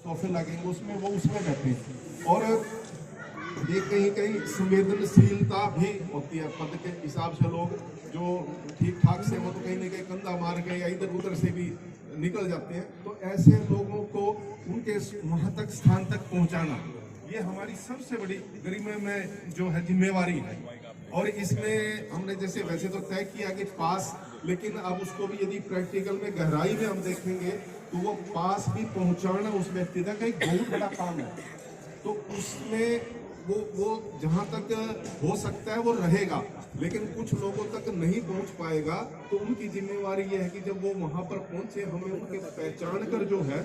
सोफे लगेंगे उसमें वो उसमें बैठे। और ये कहीं कहीं संवेदनशीलता भी होती है, पद के हिसाब से लोग जो ठीक ठाक से वो तो कहीं ना कहीं कंधा मार के या इधर उधर से भी निकल जाते हैं। तो ऐसे लोगों को उनके वहां तक स्थान तक पहुंचाना ये हमारी सबसे बड़ी गरिमा में जो है जिम्मेवारी है। और इसमें हमने जैसे वैसे तो तय किया कि पास, लेकिन अब उसको भी यदि प्रैक्टिकल में गहराई में हम देखेंगे तो वो पास भी पहुंचाना उस व्यक्ति तक एक बहुत बड़ा काम है। तो उसमें वो जहां तक हो सकता है वो रहेगा, लेकिन कुछ लोगों तक नहीं पहुंच पाएगा। तो उनकी जिम्मेवारी ये है कि जब वो वहां पर पहुंचे हमें उनके पहचान कर जो है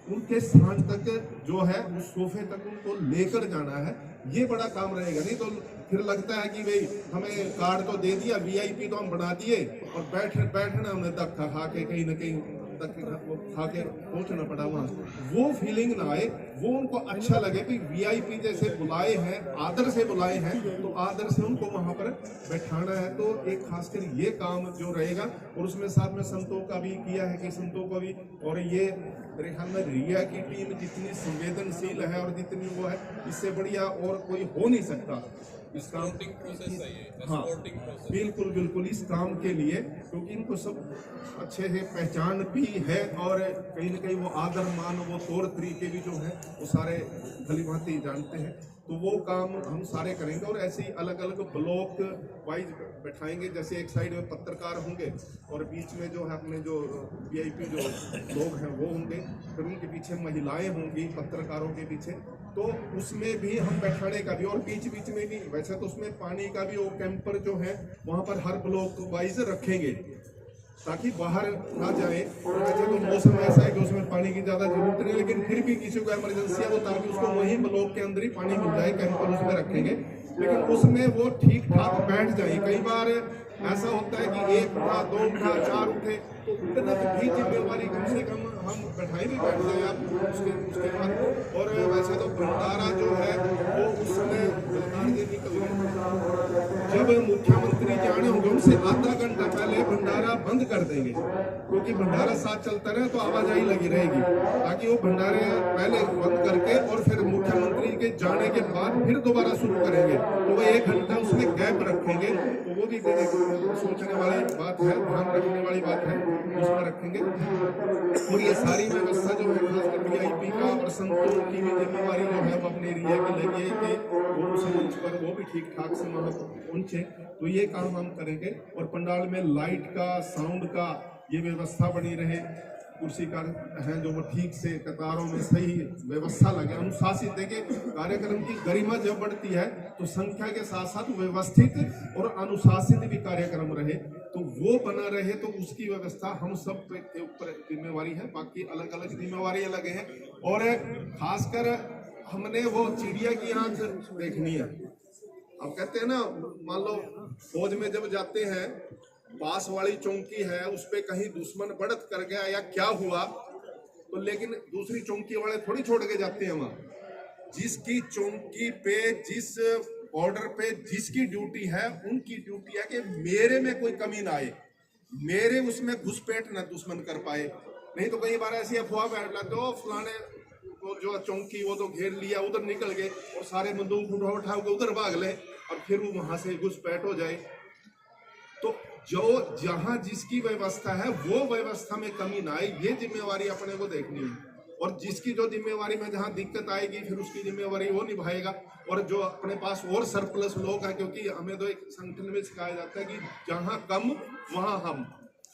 उनके स्थान तक जो है उस सोफे तक उनको लेकर जाना है। ये बड़ा काम रहेगा। नहीं तो फिर लगता है कि भाई हमें कार्ड तो दे दिया, वीआईपी तो हम बना दिए और बैठना हमने धक्का खा के कहीं ना कहीं तक खा के पहुंचना पड़ा वहां। वो फीलिंग ना आए, वो उनको अच्छा लगे कि वीआईपी जैसे बुलाए हैं, आदर से बुलाए हैं, तो आदर से उनको वहां पर बैठाना है। तो एक खासकर ये काम जो रहेगा, और उसमें साथ में संतों का भी किया है कि संतों को भी, और ये मेरे ख्याल में रिया की टीम जितनी संवेदनशील है और जितनी वो है, इससे बढ़िया और कोई हो नहीं सकता इस काम। हाँ बिल्कुल बिल्कुल इस काम के लिए, क्योंकि इनको सब अच्छे से पहचान भी है और कहीं ना कहीं वो आदर मान वो तौर तरीके भी जो है वो सारे भली भांति जानते हैं। तो वो काम हम सारे करेंगे और ऐसे ही अलग अलग ब्लॉक वाइज बैठाएंगे। जैसे एक साइड में पत्रकार होंगे और बीच में जो है अपने जो वीआईपी जो लोग हैं वो होंगे, फिर उनके पीछे महिलाएं होंगी पत्रकारों के पीछे। तो उसमें भी हम बैठाने का भी, और बीच बीच में भी वैसे तो उसमें पानी का भी वो कैंपर जो है वहाँ पर हर ब्लॉक वाइज रखेंगे ताकि बाहर ना जाए। और वैसे तो मौसम ऐसा है कि उसमें पानी की ज़्यादा जरूरत नहीं, लेकिन फिर भी किसी को इमरजेंसी है वो ताकि उसको वहीं ब्लॉक के अंदर ही पानी मिल जाए, कैंपर उसमें रखेंगे, लेकिन उसमें वो ठीक ठाक बैठ जाए। कई बार ऐसा होता है कि एक उठा, दो उठा, चार उठे, तो उतना तो भी जिम्मेवारी कम से कम हम बैठाई भी बैठ जाए आप उसके बाद। और वैसे तो भंडारा जो है वो उसमें जब मुख्यमंत्री जाने होंगे उनसे आधा घंटा पहले भंडारा बंद कर देंगे, क्योंकि भंडारा साथ चलता रहे तो आवाजाही लगी रहेगी, ताकि वो भंडारे पहले बंद करके और फिर मुख्यमंत्री के जाने के बाद फिर दोबारा शुरू करेंगे। तो वो 1 घंटा उसमें गैप रखेंगे। तो वो भी सोचने वाली बात है, ध्यान रखने वाली बात है, उसमें रखेंगे। और ये सारी व्यवस्था जो है खासकर वीआईपी का और संतों की भी जिम्मेवारी जो है वो अपने एरिया की लगी है कि वो उस मंच पर वो भी ठीक ठाक से वहाँ पहुंचे। तो ये काम हम करेंगे। और पंडाल में लाइट का, साउंड का ये व्यवस्था बनी रहे, कुर्सी का है जो वो ठीक से कतारों में सही व्यवस्था लगे, अनुशासित। देखिए कार्यक्रम की गरिमा जब बढ़ती है तो संख्या के साथ साथ व्यवस्थित और अनुशासित भी कार्यक्रम रहे, तो वो बना रहे। तो उसकी व्यवस्था हम सब के ऊपर जिम्मेवारी है, बाकी अलग अलग जिम्मेवारी अलग है। और खासकर हमने वो चिड़िया की आंख देखनी है। अब कहते हैं ना, मान लो फौज में जब जाते हैं, पास वाली चौकी है उस पे कहीं दुश्मन बढ़त कर गया या क्या हुआ, तो लेकिन दूसरी चौकी वाले थोड़ी छोड़ के जाते हैं वहां। जिसकी चौकी पे, जिस बॉर्डर पे जिसकी ड्यूटी है, उनकी ड्यूटी है कि मेरे में कोई कमी ना आए, मेरे उसमें घुसपैठ ना दुश्मन कर पाए। नहीं तो कई बार ऐसी अफवाह फैला दो फलाने वो जो चौकी वो तो घेर लिया, उधर निकल गए और सारे बंदूक उठा के उधर भाग ले, और फिर वो वहां से घुसपैठ हो जाए। तो जो जहां जिसकी व्यवस्था है वो व्यवस्था में कमी ना आए, ये जिम्मेवारी अपने को देखनी है। और जिसकी जो जिम्मेवारी में जहां दिक्कत आएगी फिर उसकी जिम्मेवारी वो निभाएगा। और जो अपने पास और सरप्लस लोग हैं, क्योंकि हमें तो एक संगठन में सिखाया जाता है कि जहां कम वहां हम,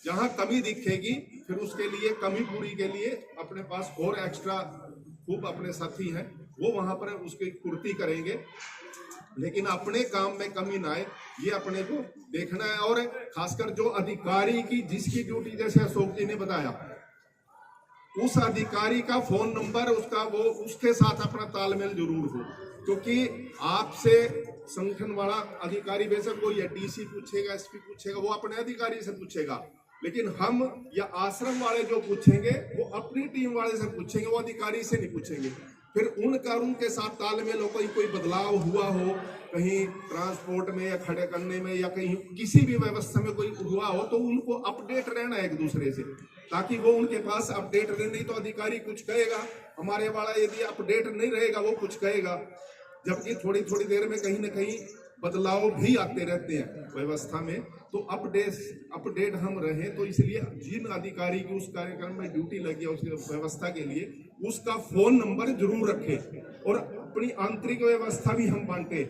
जहां कमी दिखेगी फिर उसके लिए कमी पूरी के लिए अपने पास और एक्स्ट्रा खूब अपने साथी हैं, वो वहां पर उसकी पूर्ति करेंगे। लेकिन अपने काम में कमी ना आए, ये अपने को देखना है। और खासकर जो अधिकारी की जिसकी ड्यूटी, जैसे अशोक जी ने बताया, उस अधिकारी का फोन नंबर उसका वो उसके साथ अपना तालमेल जरूर हो, क्योंकि आपसे संगठन वाला अधिकारी बेशक वो या डीसी पूछेगा, एसपी पूछेगा, वो अपने अधिकारी से पूछेगा, लेकिन हम या आश्रम वाले जो पूछेंगे वो अपनी टीम वाले से पूछेंगे, वो अधिकारी से नहीं पूछेंगे। फिर उनका उनके साथ तालमेल हो, कोई बदलाव हुआ हो कहीं ट्रांसपोर्ट में या खड़े करने में या कहीं किसी भी व्यवस्था में कोई हुआ हो, तो उनको अपडेट रहना है एक दूसरे से ताकि वो उनके पास अपडेट रहे। नहीं तो अधिकारी कुछ कहेगा, हमारे वाला यदि अपडेट नहीं रहेगा वो कुछ कहेगा, जबकि थोड़ी थोड़ी देर में कहीं ना कहीं बदलाव भी आते रहते हैं व्यवस्था में। तो अपडेट हम रहे, तो इसलिए जिन अधिकारी की उस कार्यक्रम में ड्यूटी लगी है उस व्यवस्था के लिए, उसका फोन नंबर जरूर रखे और अपनी आंतरिक व्यवस्था भी हम बांटे।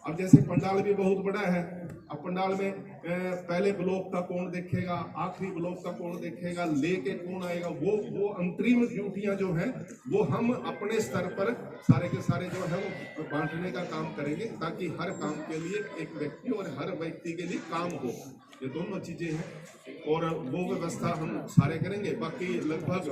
अब जैसे पंडाल भी बहुत बड़ा है, अब पंडाल में पहले ब्लॉक का कौन देखेगा, आखिरी ब्लॉक का कौन देखेगा, लेके कौन आएगा, वो अंतरिम ड्यूटियां जो है वो हम अपने स्तर पर सारे के सारे जो है वो बांटने का काम करेंगे, ताकि हर काम के लिए एक व्यक्ति और हर व्यक्ति के लिए काम हो। ये दोनों चीजें हैं और वो व्यवस्था हम सारे करेंगे। बाकी लगभग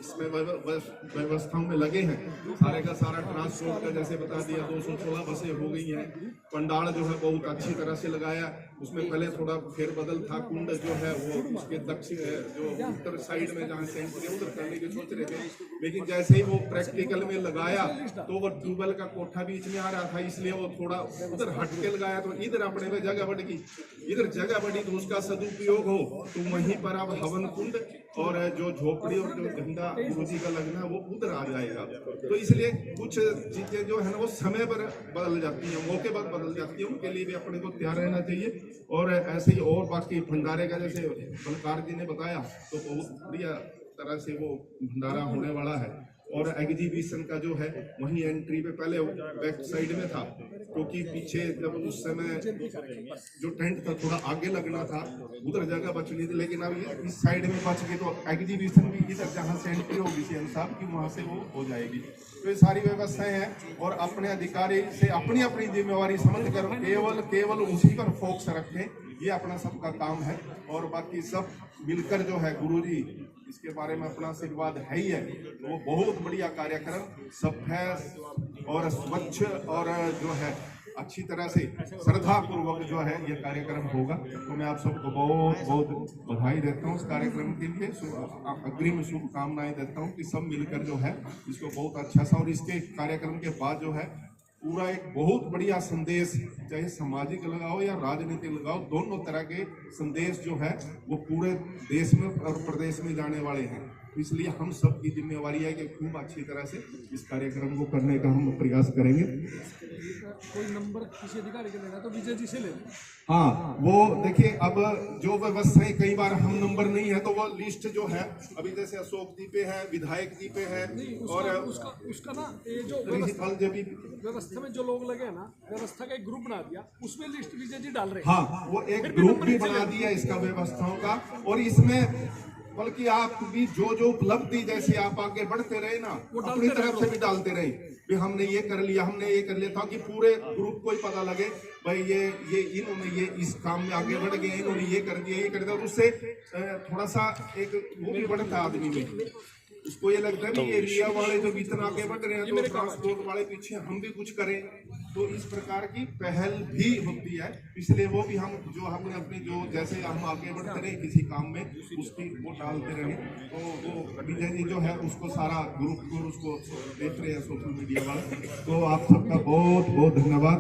इसमें व्यवस्थाओं में लगे हैं, सारे का सारा ट्रांसपोर्ट का जैसे बता दिया 216 बसें हो गई हैं। पंडाल जो है बहुत अच्छी तरह से लगाया, उसमें पहले थोड़ा फेरबदल था, कुंड जो है वो उसके दक्षिण जो उत्तर साइड में जहाँ सेंटर उधर करने की सोच रहे थे, लेकिन जैसे ही वो प्रैक्टिकल में लगाया तो वो ट्यूबवेल का कोठा बीच में आ रहा था, इसलिए वो थोड़ा उधर हट के लगाया, तो इधर अपने में जगह बढ़ गई, इधर जगह बढ़ी तो उसका सदुपयोग हो, तो वहीं पर अब हवन कुंड और जो झोपड़ी और जो झंडा गुरुजी का लगना वो उधर आ जाएगा। तो इसलिए कुछ चीजें जो है ना वो समय पर बदल जाती हैं, मौके पर बदल जाती है, उनके लिए भी अपने को तैयार रहना चाहिए। और ऐसे ही और बाकी भंडारे का जैसे बलकार जी ने बताया तो बहुत बढ़िया तरह से वो भंडारा होने वाला है। और एग्जीबिशन का जो है वहीं एंट्री पे पहले बैक साइड में था, क्योंकि पीछे जब उस समय जो टेंट था थोड़ा आगे लगना था, उधर जगह बच नहीं थी, लेकिन अब इस साइड में बच गई, तो एग्जीबिशन भी इधर जहाँ से एंट्री होगी सी साहब की वहाँ से वो हो जाएगी। तो ये सारी व्यवस्थाएं हैं और अपने अधिकारी से अपनी अपनी जिम्मेवारी समझ कर केवल उसी पर फोकस रखें, ये अपना सबका काम है। और बाकी सब मिलकर जो है गुरुजी इसके बारे में अपना आशीर्वाद है ही है, तो वो बहुत बढ़िया कार्यक्रम सफेद और स्वच्छ और जो है अच्छी तरह से श्रद्धा पूर्वक जो है ये कार्यक्रम होगा। तो मैं आप सबको बहुत बहुत बधाई देता हूँ इस कार्यक्रम के लिए, अग्रिम शुभकामनाएं देता हूँ कि सब मिलकर जो है इसको बहुत अच्छा सा, और इसके कार्यक्रम के बाद जो है पूरा एक बहुत बढ़िया संदेश, चाहे सामाजिक लगाओ या राजनीतिक लगाओ, दोनों तरह के संदेश जो है वो पूरे देश में और प्रदेश में जाने वाले हैं। तो इसलिए हम सब की जिम्मेवारी है कि खूब अच्छी तरह से इस कार्यक्रम को करने का हम प्रयास करेंगे। कोई नंबर किसी अधिकारी के लेना तो विजय जी से ले लें। हाँ, वो देखिए अब जो व्यवस्थाएं कई बार हम नंबर नहीं है तो वो लिस्ट जो है अभी जैसे अशोक जी पे है, विधायक जी पे है, और उसका ना ये जो व्यवस्था में जो लोग लगे हैं ना, व्यवस्था का एक ग्रुप बना दिया, उसमें लिस्ट विजय जी डाल रहे हैं। हाँ, वो एक ग्रुप भी बना दिया इसका व्यवस्थाओं का, और इसमें बल्कि आप भी जो उपलब्धि जैसे आप आगे बढ़ते रहे ना अपनी तरफ से भी डालते रहे कि हमने ये कर लिया, हमने ये कर लिया, ताकि पूरे ग्रुप को ही पता लगे भाई ये इन्होंने ये इस काम में आगे बढ़ गए, इन्होंने ये कर दिया, ये कर दिया, और उससे थोड़ा सा एक वो भी बढ़ता आदमी में, उसको ये लगता है कि एरिया वाले जो इतना आगे बढ़ रहे हैं तो ट्रांसपोर्ट वाले पीछे हम भी कुछ करें। तो इस प्रकार की पहल भी होती है, इसलिए वो भी हम जो हमने अपने जो जैसे हम आगे बढ़ते रहे किसी काम में उसकी वो डालते रहे। तो वो विजय जी जो है उसको सारा ग्रुप को उसको देख रहे हैं सोशल मीडिया वाले। तो आप सबका बहुत बहुत धन्यवाद।